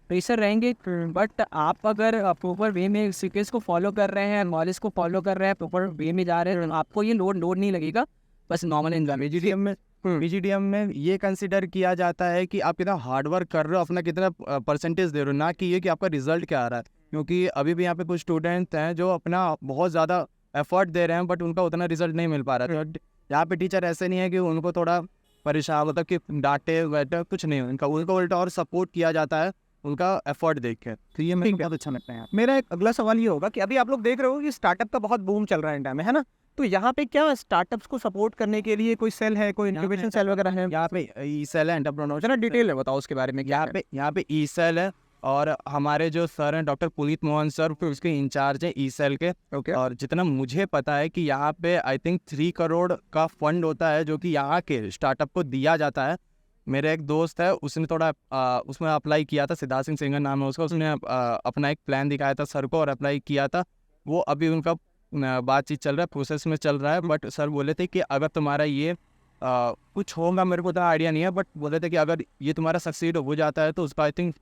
प्रेशर रहेंगे, बट आप अगर प्रॉपर वे में सीक्वेंस को फॉलो कर रहे हैं, नॉलेज को फॉलो कर रहे हैं, प्रॉपर वे में जा रहे हैं, तो आपको ये लोड नहीं लगेगा, बस नॉर्मल एंजॉयमेंट। पीजीडीएम में ये कंसिडर किया जाता है कि आप कितना हार्ड वर्क कर रहे हो, अपना कितना परसेंटेज दे रहे हो, ना कि ये कि आपका रिजल्ट क्या आ रहा है। क्योंकि अभी भी यहाँ पे कुछ स्टूडेंट्स हैं जो अपना बहुत ज़्यादा एफर्ट दे रहे हैं, बट उनका उतना रिजल्ट नहीं मिल पा रहा है। तो यहाँ पे टीचर ऐसे नहीं है कि उनको थोड़ा परेशान मतलब कि डांटे वैटे, कुछ नहीं, उनको उल्टा और सपोर्ट किया जाता है उनका एफर्ट देख के। तो ये मेरे को बहुत अच्छा लगता है। मेरा एक अगला सवाल ये होगा कि अभी आप लोग देख रहे हो कि स्टार्टअप का बहुत बूम चल रहा है इंडिया में, है ना? तो यहाँ पे क्या स्टार्टअप्स को सपोर्ट करने के लिए कोई सेल है, कोई इंक्यूबेशन सेल वगैरह है? यहाँ पे ई सेल है, एंटरप्रेन्योर। जरा डिटेल में बताओ उसके बारे में। यहाँ पे ई सेल है और हमारे जो सर हैं डॉक्टर पुनीत मोहन सर, फिर उसके इंचार्ज हैं ई सेल के। ओके। और जितना मुझे पता है कि यहाँ पे आई थिंक 3 करोड़ का फंड होता है जो कि यहाँ के स्टार्टअप को दिया जाता है। मेरे एक दोस्त है, उसने थोड़ा उसमें अप्लाई किया था, सिद्धार्थ सिंह सिंगर नाम है उसका, उसने अपना एक प्लान दिखाया था सर को और अप्लाई किया था। वो अभी उनका बातचीत चल रहा है, प्रोसेस में चल रहा है। बट सर बोले थे कि अगर तुम्हारा ये कुछ होगा, मेरे को तो आइडिया नहीं है, बट बोले थे कि अगर ये तुम्हारा सक्सीड हो जाता है तो उसका आई थिंक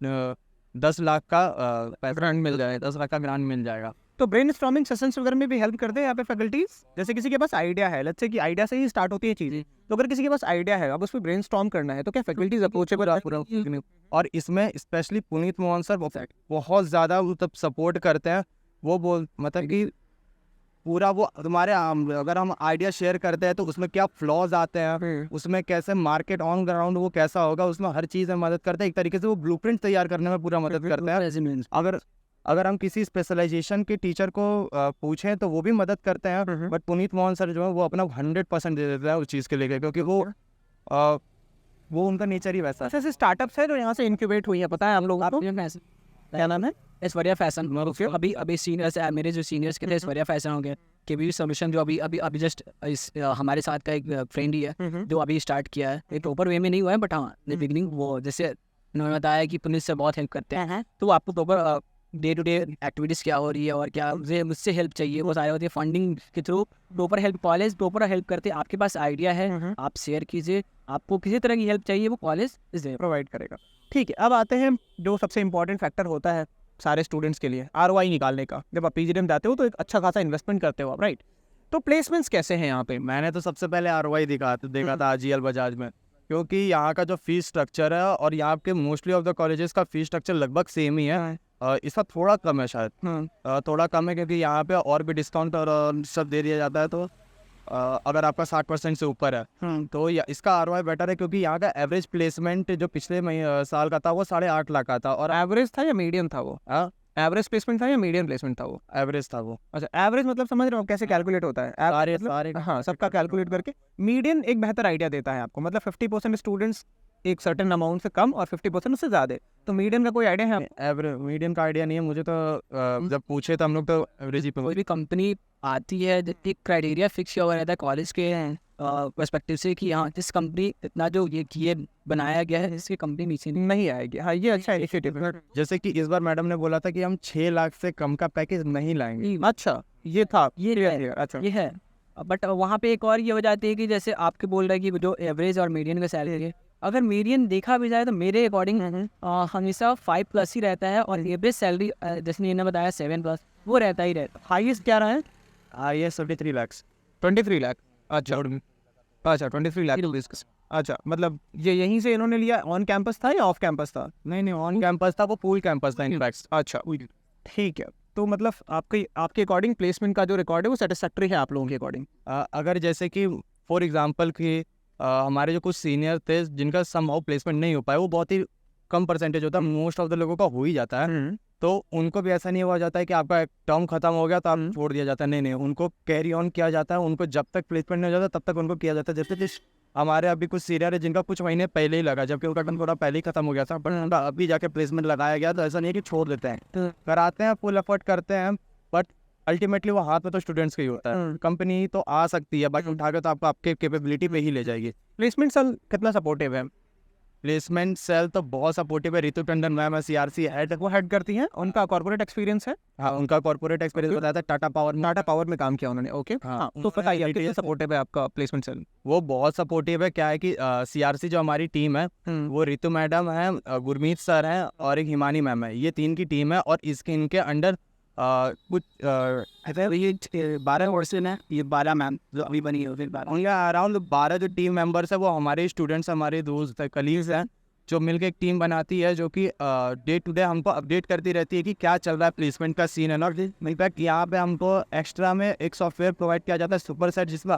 10 लाख का ग्रांट मिल जाएगा, 10 लाख का ग्रांट मिल जाएगा। तो ब्रेनस्टॉर्मिंग सेशंस वगैरह में भी हेल्प करते हैं यहाँ पे फैकल्टीज? जैसे किसी के पास आइडिया है, लेट्स से कि आइडिया से ही स्टार्ट होती है चीज़ें, तो अगर किसी के पास आइडिया है, अब उस पर ब्रेनस्टॉर्म करना है, तो क्या फैकल्टीज अप्रोचेबल है पूरा? और इसमें स्पेशली पुनीत मोहन सर बहुत ज़्यादा मतलब सपोर्ट करते हैं। वो मतलब कि पूरा वो तुम्हारे अगर हम आइडिया शेयर करते हैं तो उसमें क्या फ्लॉज आते हैं, उसमें कैसे मार्केट ऑन ग्राउंड वो कैसा होगा, उसमें हर चीज़ में मदद करते हैं। एक तरीके से वो ब्लूप्रिंट तैयार करने में पूरा मदद करते हैं। अगर हम किसी स्पेशलाइजेशन के टीचर को पूछें तो वो भी मदद करते हैं, बट पुनीत मोहन सर जो है वो अपना 100% दे देते हैं उस चीज़ के लेकर, क्योंकि वो उनका नेचर ही वैसा है। ऐसे स्टार्टअप्स है जो यहाँ से इंक्यूबेट हुई है, पता है हम लोग आपको? क्या नाम है? ऐश्वर्या फैशन। अभी सीनियर्स मेरे जो सीनियर्स के थे ऐश्वर्या फैशन हो गए, केबी सोल्यूशन जो अभी जस्ट हमारे साथ का एक फ्रेंड ही है जो अभी स्टार्ट किया है। ये प्रॉपर वे में नहीं हुआ है, बट हाँ बिगिनिंग वो जैसे उन्होंने बताया कि पुलिस से बहुत हेल्प करते हैं, तो वो आपको proper day to day activities क्या हो रही है और क्या मुझसे हेल्प चाहिए, वो सारे होती है फंडिंग के through proper help, college proper help करते हैं। आपके पास आइडिया है आप शेयर कीजिए, आपको किसी तरह की हेल्प चाहिए वो कॉलेज प्रोवाइड करेगा। ठीक है, अब आते हैं जो सबसे इंपॉर्टेंट फैक्टर होता है सारे स्टूडेंट्स के लिए, ROI निकालने का। जब आप पीजीडीएम जाते हो तो एक अच्छा खासा इन्वेस्टमेंट करते हो आप, राइट? तो प्लेसमेंट्स कैसे हैं यहाँ पे? मैंने तो सबसे पहले ROI देखा था जेएल बजाज में। क्योंकि यहाँ का जो फीस स्ट्रक्चर है और यहाँ के मोस्टली ऑफ द कॉलेजेस का फीस स्ट्रक्चर लगभग सेम ही है। इसका थोड़ा कम है शायद, थोड़ा कम है क्योंकि यहाँ पे और भी डिस्काउंट और सब दे दिया जाता है। तो अगर आपका 60% से ऊपर है तो इसका ROI बेटर है, क्योंकि यहाँ का एवरेज प्लेसमेंट जो पिछले साल का था वो 8.5 लाख का था। और एवरेज था या मीडियम था वो? एवरेज प्लेसमेंट था या मीडियम प्लेसमेंट था वो? एवरेज था वो। अच्छा, एवरेज मतलब समझ रहे हो कैसे कैलकुलेट होता है? सारे हाँ, सबका कैलकुलेट करके मीडियन एक बेहतर आइडिया देता है आपको। मतलब 50% स्टूडेंट्स एक सर्टेन अमाउंट से कम और 50% उससे ज़्यादा। तो मीडियन का कोई आइडिया है? एवरेज मीडियम का आइडिया नहीं है मुझे तो। जब पूछे तो हम लोग तो एवरेज ही कोई भी कंपनी आती है, एक क्राइटेरिया फिक्स किया हुआ रहता है कॉलेज के पर्सपेक्टिव से कि हाँ इस कंपनी इतना जो ये बनाया गया है, इसकी कंपनी नीचे नहीं आएगी। हाँ, ये अच्छा इनिशिएटिव है। जैसे कि इस बार मैडम ने बोला था कि हम 6 लाख से कम का पैकेज नहीं लाएंगे। अच्छा, ये था ये अच्छा, ये है। बट वहाँ पे एक और ये हो जाती है कि जैसे आपके बोल रहे हैं कि जो एवरेज और मीडियन का सैलरी है, अगर मीडियन देखा भी जाए तो मेरे अकॉर्डिंग हमेशा 5+ ही रहता है, और एवरेज सैलरी जैसे इन्होंने बताया 7+ वो रहता ही रहता है। हाईएस्ट क्या रहा है? ये 73 लाख। 23 लाख। अच्छा, 23 लाख रुपीज़। अच्छा, मतलब ये यहीं से इन्होंने लिया? ऑन कैंपस था या ऑफ कैंपस था? नहीं ऑन कैंपस था, वो पूल कैंपस था इनफैक्ट। अच्छा, ठीक है। तो मतलब आपके अकॉर्डिंग प्लेसमेंट का जो रिकॉर्ड है वो सेटिस्फैक्टरी है आप लोगों के अकॉर्डिंग? अगर जैसे कि फॉर एग्जांपल कि हमारे जो कुछ सीनियर थे जिनका समहाउ प्लेसमेंट नहीं हो पाया, वो बहुत ही कम परसेंटेज होता है, मोस्ट ऑफ द लोगों का हो ही जाता है। तो उनको भी ऐसा नहीं हुआ जाता है कि आपका टर्म खत्म हो गया तो आप छोड़ दिया जाता है। नहीं, उनको कैरी ऑन किया जाता है। उनको जब तक प्लेसमेंट नहीं हो जाता तब तक उनको किया जाता है। जैसे कि हमारे अभी कुछ सीनियर है जिनका कुछ महीने पहले ही लगा, जबकि उनका टर्म थोड़ा पहले ही खत्म हो गया था, बट उनका अभी जाके प्लेसमेंट लगाया गया। तो ऐसा नहीं है कि छोड़ देते हैं, कराते हैं, फुल एफर्ट करते हैं, बट अल्टीमेटली वो हाथ में तो स्टूडेंट्स का ही होता है। कंपनी तो आ सकती है बाकी उठा के तो आपको आपके कैपेबिलिटी पे ही ले जाएगी। प्लेसमेंट सेल कितना सपोर्टिव है? प्लेसमेंट सेल तो बहुत सपोर्टिव है। रितु टंडन मैम है, CRC हेड, वो हेड करती हैं। उनका कॉर्पोरेट एक्सपीरियंस है? हाँ उनका कॉर्पोरेट एक्सपीरियंस बताया था, टाटा पावर में काम किया उन्होंने। ओके, हाँ, तो बताइए कितना सपोर्टिव है आपका प्लेसमेंट सेल? वो बहुत सपोर्टिव है। क्या है कि CRC जो हमारी टीम है वो रितु मैडम है, गुरमीत सर हैं और एक हिमानी मैम है। ये 3 की टीम है, और इनके अंडर कुछ 12 पर्सन है, ये 12 मैम जो अभी बनी है, फिर 12 अराउंड 12 जो टीम मेंबर्स है वो हमारे स्टूडेंट्स, हमारे दोस्त कलीग्स हैं, जो मिलकर एक टीम बनाती है, जो कि डे टू डे हमको अपडेट करती रहती है कि क्या चल रहा है प्लेसमेंट का सीन है ना। इनफैक्ट यहाँ पे हमको एक्स्ट्रा में एक सॉफ्टवेयर प्रोवाइड किया जाता है, सुपर सेट, जिसमें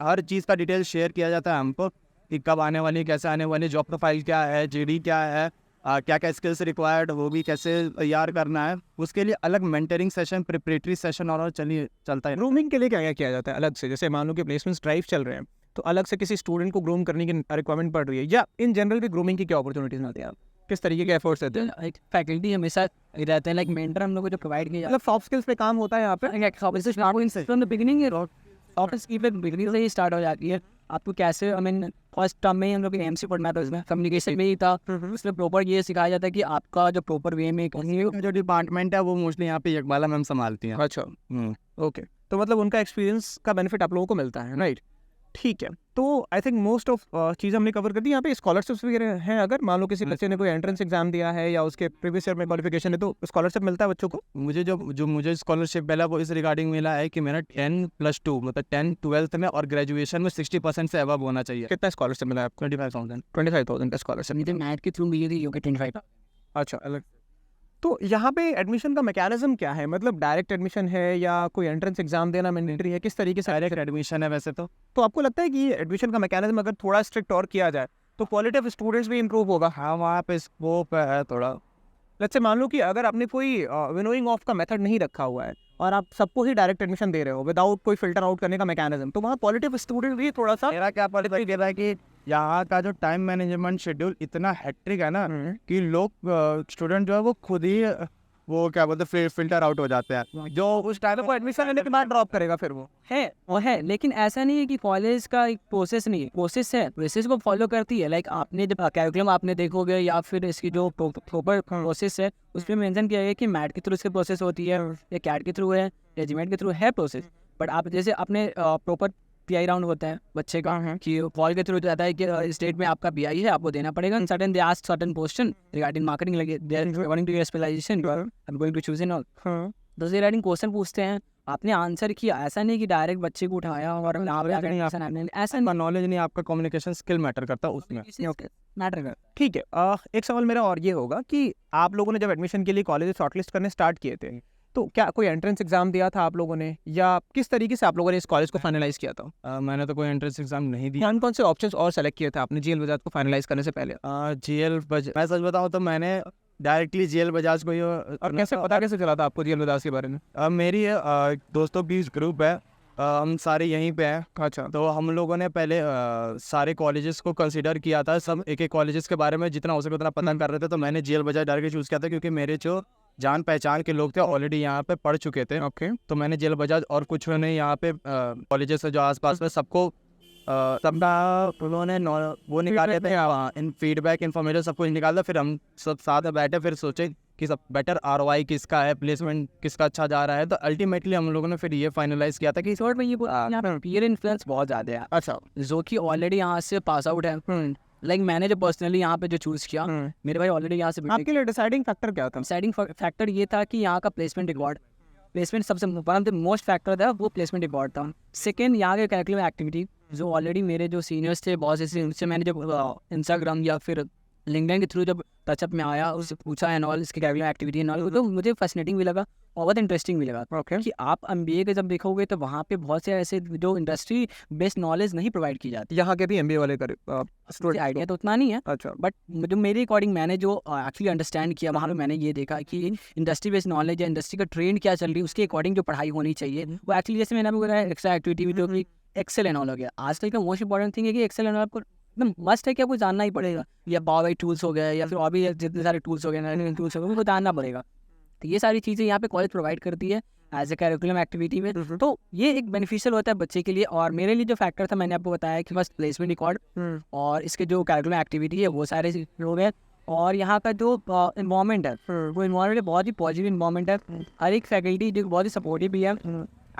हर चीज़ का डिटेल शेयर किया जाता है हमको कि कब आने वाली, कैसे आने वाली, जॉब प्रोफाइल क्या है, GD क्या है, क्या क्या स्किल्स रिक्वायर्ड होगी, कैसे तैयार करना है। उसके लिए अलग मेंटरिंग सेशन, प्रिपरेटरी सेशन और चलता है। ग्रूमिंग के लिए क्या क्या किया जाता है अलग से? जैसे मान लो कि प्लेसमेंट ड्राइव चल रहे हैं तो अलग से किसी स्टूडेंट को ग्रूम करने की रिक्वायरमेंट पड़ रही है, या इन जनरल भी ग्रूमिंग की क्या अपॉर्चुनिटीज मिलती हैं? किस तरीके के एफर्ट्स देते हैं? एक फैकल्टी हमेशा रहते हैं, लाइक मेंटर हम लोग को जो प्रोवाइड किया मतलब सॉफ्ट स्किल्स पे काम होता है यहाँ पे? From the beginning soft skill पे बिगिनिंग से ही स्टार्ट हो जाती है। आपको कैसे, आई मीन फर्स्ट टर्म में ही हम लोग MC पढ़ना था, उसमें कम्युनिकेशन में ही था, उसमें प्रॉपर ये सिखाया जाता है कि आपका जो प्रॉपर वे में जो डिपार्टमेंट है वो मोस्टली यहाँ पे यकबाला मैम संभालती हैं। अच्छा, ओके। तो मतलब उनका एक्सपीरियंस का बेनिफिट आप लोगों को मिलता है, राइट? ठीक है। तो आई थिंक मोस्ट ऑफ चीज़ हमने कवर कर दी। यहाँ पे स्कॉलरशिप्स वगैरह हैं? अगर मान लो किसी बच्चे ने कोई एंट्रेंस एग्जाम दिया है या उसके प्रीवियस ईयर में क्वालिफिकेशन है तो स्कॉलरशिप मिलता है बच्चों को? मुझे स्कॉलरशिप मिला वो इस रिगार्डिंग मिला है कि मेरा 10+2 मतलब 10 12th में और ग्रेजुएशन में 60% से अबव होना चाहिए। कितना स्कॉलरशिप मिला है आपको? 25,000 का स्कॉलरशिप। मैथ के थ्रू मिली थी, 25। अच्छा, अलग। तो यहाँ पे एडमिशन का मैकेनिज्म क्या है? मतलब डायरेक्ट एडमिशन है या कोई एंट्रेंस एग्जाम देना मैंडेटरी है? किस तरीके से डायरेक्ट एडमिशन है वैसे तो आपको लगता है कि एडमिशन का मैकेनिज्म अगर थोड़ा स्ट्रिक्ट और किया जाए तो क्वालिटी ऑफ स्टूडेंट्स भी इंप्रूव होगा? हाँ, वहाँ पे स्कोप है थोड़ा। लेट्स से मान लो कि अगर आपने कोई विनोइंग ऑफ का मेथड नहीं रखा हुआ है और आप सबको ही डायरेक्ट एडमिशन दे रहे हो विदाउट कोई फिल्टर आउट करने का मैकेनिज्म, तो वहाँ क्वालिटी ऑफ स्टूडेंट भी थोड़ा सा मेरा क्या पॉलिसी कह रहा है कि यहाँ का जो टाइम मैनेजमेंट शेड्यूल इतना हेक्टिक है ना कि लोग स्टूडेंट जो है वो खुद ही वो क्या बोलते हैं फिल्टर आउट हो जाते हैं, जो उस टाइम को एडमिशन लेने के बाद ड्रॉप करेगा फिर वो है। लेकिन ऐसा नहीं है कि कॉलेज का एक प्रोसेस नहीं है, प्रोसेस है, प्रोसेस को फॉलो करती है। लाइक आपने जब कैरिकुलम आपने देखोगे या फिर इसकी जो प्रॉपर प्रोसेस है उसमें मेंशन किया गया कि मैट के थ्रू इसकी प्रोसेस होती है या कैट के थ्रू है या जीमेट के थ्रू है प्रोसेस। बट आप जैसे अपने प्रॉपर PI राउंड होता है बच्चे का कि कॉल के थ्रू जाता है कि स्टेट में आपका PI है, आपको देना पड़ेगा certain, they ask certain question regarding marketing, like they are according to your specialisation you are going to choose in all. तो रिगार्डिंग क्वेश्चन पूछते हैं आपने आंसर किया, ऐसा नहीं कि डायरेक्ट बच्चे को उठाया और यहाँ पे आकर ऐसा नहीं नॉलेज नहीं, आपका कम्युनिकेशन स्किल मैटर करता है उसमें। मैटर करता। ठीक है। एक सवाल मेरा और ये होगा कि आप लोगों ने जब एडमिशन के लिए कॉलेज शॉर्टलिस्ट करने स्टार्ट किए थे, तो क्या कोई एंट्रेंस एग्जाम दिया था आप लोगों ने, या किस तरीके से आप लोगों ने इस कॉलेज को फाइनलाइज किया था? मैंने तो कोई एंट्रेंस एग्जाम नहीं दिया। कौन कौन से ऑप्शंस और सेलेक्ट किए थे आपने जीएल बजाज को फाइनलाइज करने से पहले? मैं सच बताऊँ तो मैंने डायरेक्टली जीएल बजाज को ही और कैसे पता कैसे चला था आपको जीएल बजाज के बारे में? मेरी दोस्तों की ग्रुप है, हम सारे यहीं पे हैं। अच्छा। तो हम लोगों ने पहले सारे कॉलेजेस को कंसीडर किया था, सब एक एक कॉलेजेस के बारे में जितना हो सके उतना पता कर रहे थे। तो मैंने जीएल बजाज डायरेक्ट चूज़ किया था क्योंकि मेरे जो जान पहचान के लोग थे ऑलरेडी यहाँ पे पढ़ चुके थे। ओके। तो मैंने जीएल बजाज और कुछ ने यहाँ पे कॉलेजेस जो आसपास में सबको सबका उन्होंने वो निकाले थे, इन फीडबैक इन्फॉर्मेशन सब कुछ निकाला। फिर हम सब साथ में बैठे, फिर सोचे कि सब बेटर ROI किसका है, प्लेसमेंट किसका अच्छा जा रहा है। तो अल्टीमेटली हम लोगों ने फिर ये फाइनलाइज किया था कि शॉर्ट में ये पीयर इन्फ्लुएंस बहुत ज़्यादा है। अच्छा। जो कि ऑलरेडी यहाँ से पास आउट है। लाइक मैंने जो पर्सनली यहाँ पे जो चूज़ किया, मेरे भाई ऑलरेडी यहाँ से आपके लिए डिसाइडिंग फैक्टर क्या था? डिसाइडिंग फैक्टर ये था कि यहाँ का प्लेसमेंट रिकॉर्ड, प्लेसमेंट सबसे one of the most factor था, वो प्लेसमेंट रिकॉर्ड था। सेकंड, यहाँ के करिकुलम एक्टिविटी जो ऑलरेडी मेरे जो सीनियर्स थे बहुत ऐसे, उनसे मैंने जब इंस्टाग्राम या फिर लिंक्डइन के थ्रू जब टचअप में आया, उससे पूछा एंड ऑल, इसके करिकुलम एक्टिविटी एंड ऑल, तो मुझे फैसिनेटिंग भी लगा और बहुत इंटरेस्टिंग भी लगा। ओके। कि आप MBA के जब देखोगे तो वहाँ पे बहुत से ऐसे जो इंडस्ट्री बेस्ड नॉलेज नहीं प्रोवाइड की जाती। यहाँ के भी MBA वाले स्टूडेंट आइडिया तो उतना नहीं है, अच्छा। बट जो मेरे अकॉर्डिंग मैंने जो एक्चुअली अंडरस्टैंड किया वहाँ पे मैंने ये देखा कि इंडस्ट्री बेस्ड नॉलेज या इंडस्ट्री का ट्रेंड क्या चल रही है उसके अकॉर्डिंग जो पढ़ाई होनी चाहिए वो एक्चुअली, जैसे मैंने आपको बताया, एक्स्ट्रा एक्टिविटी जो कि एक्सेल एंड ऑल हो गया। आजकल का मोस्ट इंपॉर्टेंट थिंग है कि एक्सेल एंड ऑल आपको एकदम मस्ट है कि आपको जानना ही पड़ेगा, या पावर टूल्स हो गए या फिर और भी जितने सारे टूल्स हो गए, नए टूल्स हो गए, उनको जानना पड़ेगा। तो ये सारी चीज़ें यहाँ पे कॉलेज प्रोवाइड करती है एज ए करिकुलम एक्टिविटी में। तो ये एक बेनिफिशियल होता है बच्चे के लिए। और मेरे लिए जो फैक्टर था मैंने आपको बताया कि बस प्लेसमेंट रिकॉर्ड और इसके जो करिकुलम एक्टिविटी है वो सारे लोग हैं। और यहाँ का जो इन्वायरमेंट है वो इन्वायरमेंट बहुत ही पॉजिटिव इन्वायरमेंट है। हर एक फैकल्टी जो बहुत ही सपोर्टिव भी है।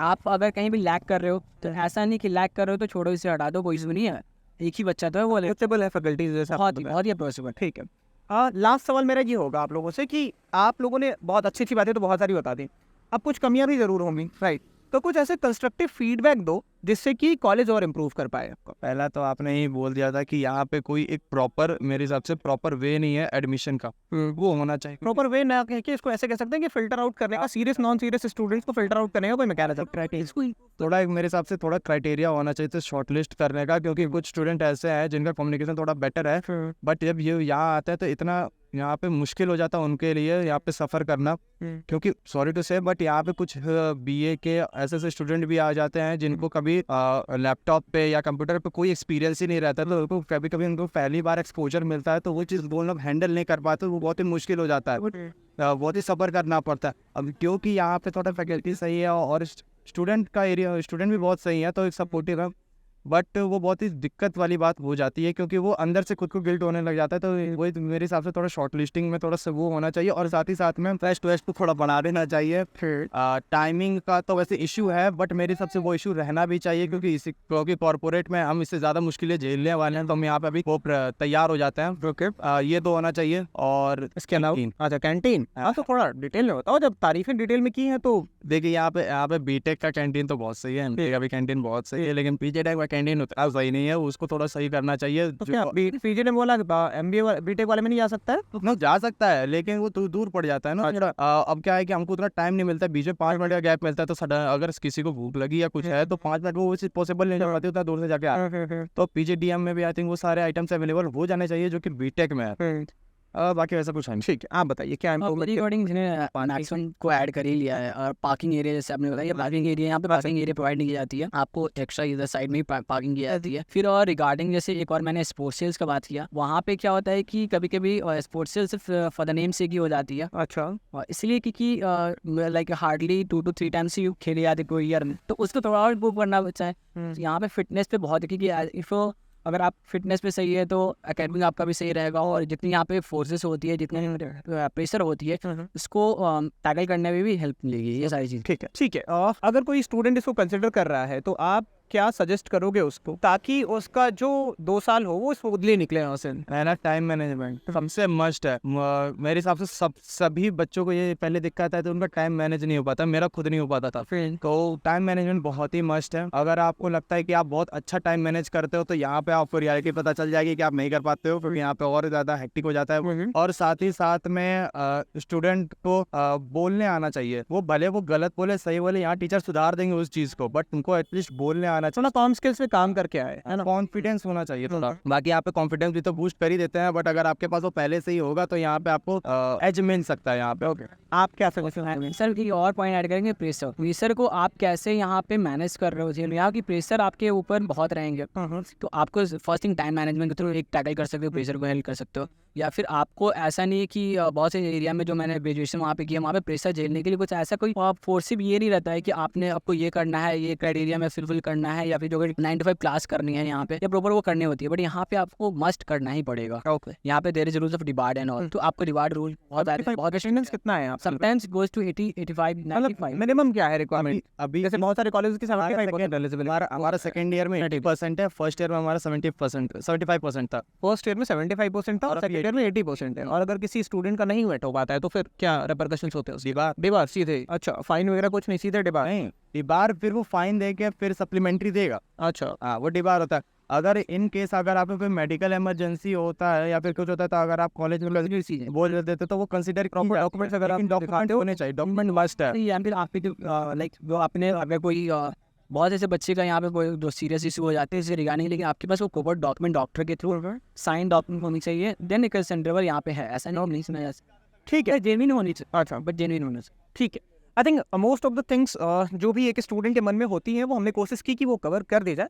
आप अगर कहीं भी लैक कर रहे हो तो ऐसा नहीं कि लैक कर रहे हो तो छोड़ो, इसे हटा दो, कोई इशू नहीं है। एक ही बच्चा तो है, वो अप्रोचेबल है फैकल्टीज जैसा। बहुत ही अप्रोचेबल। ठीक है। लास्ट सवाल मेरा ये होगा आप लोगों से कि आप लोगों ने बहुत अच्छी अच्छी बातें तो बहुत सारी बता दी, अब कुछ कमियां भी ज़रूर होंगी, राइट? तो कुछ ऐसे कंस्ट्रक्टिव फीडबैक दो जिससे कि कॉलेज और इम्प्रूव कर पाए। पहला तो आपने ही बोल दिया था कि यहाँ पे कोई एक प्रॉपर, मेरे हिसाब से प्रॉपर वे नहीं है एडमिशन का, वो होना चाहिए। प्रॉपर वे ना कह के इसको ऐसे कह सकते हैं कि फिल्टर आउट करने का, सीरियस नॉन सीरियस स्टूडेंट्स को फिल्टर आउट करने का कोई मैकेनिज्म, थोड़ा एक मेरे हिसाब से थोड़ा क्राइटेरिया होना चाहिए शॉर्टलिस्ट करने का, क्योंकि कुछ स्टूडेंट ऐसे हैं जिनका कम्युनिकेशन थोड़ा बेटर है, बट जब ये यहाँ आता है तो इतना यहाँ पे मुश्किल हो जाता है उनके लिए यहाँ पे सफ़र करना। क्योंकि सॉरी टू से बट यहाँ पे कुछ BA के ऐसे स्टूडेंट भी आ जाते हैं जिनको कभी लैपटॉप पे या कंप्यूटर पे कोई एक्सपीरियंस ही नहीं रहता, तो उनको कभी कभी उनको पहली बार एक्सपोजर मिलता है तो वो चीज़ वो लोग हैंडल नहीं कर पाते, वो बहुत ही मुश्किल हो जाता है, बहुत ही सफ़र करना पड़ता है। अब क्योंकि यहाँ पे थोड़ा फैकल्टी सही है और स्टूडेंट का एरिया, स्टूडेंट भी बहुत सही है, तो एक सपोर्टिव है, बट वो बहुत ही दिक्कत वाली बात हो जाती है क्योंकि वो अंदर से खुद को गिल्ट होने लग जाता है। तो वही मेरे हिसाब से थोड़ा शॉर्ट लिस्टिंग में थोड़ा सा वो होना चाहिए, और साथ ही साथ में टेस्ट वेस्ट को थोड़ा बढ़ा देना चाहिए। टाइमिंग का तो वैसे इशू है, बट मेरे हिसाब से वो इशू रहना भी चाहिए क्योंकि कॉर्पोरेट में हम इससे ज़्यादा मुश्किलें झेलने वाले हैं, तो हम यहाँ पे अभी वो तैयार हो जाते हैं। ओके, ये तो होना चाहिए। और इसके अलावा अच्छा कैंटीन, हाँ तो थोड़ा डिटेल में बताओ, जब तारीफें डिटेल में की हैं तो। देखिए यहाँ पे बीटेक का कैंटीन तो बहुत सही है, MTech का भी कैंटीन बहुत सही है, लेकिन PG का कैंटीन उतना सही नहीं है, उसको थोड़ा सही करना चाहिए। तो क्या PG ने बोला MBA बीटेक वाले में नहीं जा सकता है? तो जा सकता है लेकिन वो दूर पड़ जाता है ना। अब क्या है कि हमको उतना टाइम नहीं मिलता है, बीच में 5 मिनट का गैप मिलता है, तो सडन अगर किसी को भूख लगी या कुछ है तो 5 मिनट वो पॉसिबल नहीं हो पाती, उतना दूर से जाके तो PGDM में भी आई थिंक वो सारे आइटम्स अवेलेबल हो जाने चाहिए जो कि बीटेक में है। बाकी वैसा कुछ है। ठीक है, आप बताइए क्या रिकॉर्डिंग मैक्सिमम को ऐड कर ही लिया है। और पार्किंग एरिया जैसे आपने बताया, पार्किंग एरिया यहाँ पे पार्किंग एरिया प्रोवाइड नहीं की जाती है, आपको एक्स्ट्रा इधर साइड में ही पार्किंग की जाती है। फिर और रिगार्डिंग जैसे एक और मैंने स्पोर्ट्स सेल्स का बात किया, वहाँ पे क्या होता है कि कभी कभी स्पोर्ट्स सेल सिर्फ फॉर द नेम से की हो जाती है। अच्छा, इसलिए क्योंकि लाइक हार्डली 2 to 3 टाइम्स ही खेले जाते कोई ईयर में, तो उसको थोड़ा और इम्प्रूव करना बचा है। यहाँ पे फिटनेस पे बहुत है, क्योंकि इफ अगर आप फिटनेस पे सही है तो एकेडमिक आपका भी सही रहेगा, और जितनी यहाँ पे फोर्सेस होती है, जितनी प्रेशर होती है, उसको टैकल करने में भी हेल्प मिलेगी ये सारी चीज़। ठीक है। अगर कोई स्टूडेंट इसको कंसिडर कर रहा है तो आप क्या सजेस्ट करोगे उसको ताकि उसका जो 2 साल हो वो स्मूथली निकले यहाँ से? मेरा टाइम मैनेजमेंट सबसे मस्ट है। मेरे हिसाब से सभी बच्चों को ये पहले दिक्कत है तो उनका टाइम मैनेज नहीं हो पाता, मेरा खुद नहीं हो पाता था। तो टाइम मैनेजमेंट बहुत ही मस्ट है। अगर आपको लगता है कि आप बहुत अच्छा टाइम मैनेज करते हो तो यहाँ पे आपको रियलिटी पता चल जाएगी कि आप नहीं कर पाते हो, क्योंकि यहाँ पे और ज़्यादा हेक्टिक हो जाता है। और साथ ही साथ में स्टूडेंट को बोलने आना चाहिए, वो भले वो गलत बोले सही बोले, यहाँ टीचर सुधार देंगे उस चीज़ को, बट उनको एटलीस्ट बोलने आना चाहिए। थोड़ा कॉम स्किल्स पे काम करके आए, है ना? कॉन्फिडेंस होना चाहिए थोड़ा। बाकी यहाँ पे कॉन्फिडेंस भी तो बूस्ट कर ही देते हैं, बट अगर आपके पास वो पहले से ही होगा तो यहाँ पे आपको एज मिल सकता है यहाँ पे। ओके, आप क्या समझते हैं? सर एक और पॉइंट ऐड करेंगे, प्रेशर को आप कैसे यहाँ पे मैनेज कर रहे हो। यहाँ की प्रेशर आपके ऊपर बहुत रहेंगे, तो आपको फर्स्ट थिंग टाइम मैनेजमेंट के थ्रू एक टैकल कर सकते हो, प्रेशर को हेल्प कर सकते हो। या फिर आपको ऐसा नहीं है कि बहुत से एरिया में जो मैंने ग्रेजुएशन वहाँ पे किया, वहाँ पे प्रेशर झेलने के लिए कुछ ऐसा कोई फोर्सिव ये नहीं रहता है कि आपने आपको ये करना है, ये क्राइटेरिया में फुलफिल करना है, या फिर जो 9 to 5 क्लास करनी है यहाँ पे या प्रॉपर वो करनी होती है, बट यहाँ पे आपको मस्ट करना ही पड़ेगा। यहाँ पे there is rules of reward and all, तो आपको रिवार्ड रूल बहुत अटेंडेंस कितना है? Sometimes goes to 80, 85, 95। मिनिमम क्या है रिक्वायरमेंट? अभी जैसे बहुत सारे कॉलेजेस की 75% एलिजिबल है। हमारा सेकंड ईयर में 80% है, फर्स्ट ईयर में हमारा 75% था। फर्स्ट ईयर में 75% था और सेकंड ईयर में 80% है। और अगर किसी स्टूडेंट का नहीं वेट हो पाता है तो फिर क्या रिपरकशंस होते हैं उसके? डिबार सीधे? अच्छा, फाइन वगैरह कुछ नहीं, सीधे डिबार? नहीं, डिबार फिर वो फाइन दे के फिर सप्लीमेंट्री देगा। अच्छा, हाँ, वो डिबार होता है। अगर इन केस अगर आपको कोई मेडिकल इमरजेंसी होता है या फिर कुछ होता है तो अगर आप कॉलेज में बोल देते तो वो कंसीडर प्रॉपर डॉक्यूमेंट्स अगर आप डॉक्यूमेंट होने चाहिए, डॉक्यूमेंट मस्ट है। या फिर आप लाइक वो आपने अगर कोई बहुत ऐसे बच्चे का यहाँ पे कोई जो सीरियस इशू हो जाते हैं इससे रिगार्डिंग, लेकिन आपके पास वो प्रॉपर डॉक्यूमेंट डॉक्टर के थ्रू साइन डॉक्यूमेंट होनी चाहिए, देन एक सेंटर यहाँ पे है। ऐसा नहीं सुना जा सकता, ठीक है, जेन्युइन होनी चाहिए। अच्छा, बट जेन्युइन होना चाहिए, ठीक है। I think most of the things जो भी एक स्टूडेंट के मन में होती हैं वो हमने कोशिश की कि वो कवर कर दी जाए।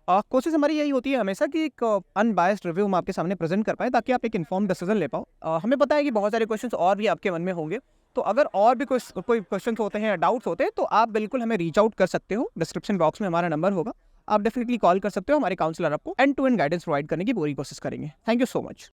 कोशिश हमारी यही होती है हमेशा कि एक अनबायस्ड रिव्यू हम आपके सामने प्रेजेंट कर पाए ताकि आप एक इन्फॉर्म डिसीजन ले पाओ। हमें पता है कि बहुत सारे क्वेश्चंस और भी आपके मन में होंगे, तो अगर और भी कोई क्वेश्चंस होते हैं या डाउट्स होते हैं तो आप बिल्कुल हमें रीच आउट कर सकते हो। डिस्क्रिप्शन बॉक्स में हमारा नंबर होगा, आप डेफिनेटली कॉल कर सकते हो। हमारे काउंसलर आपको end to end guidance provide करने की पूरी कोशिश करेंगे। Thank you so much.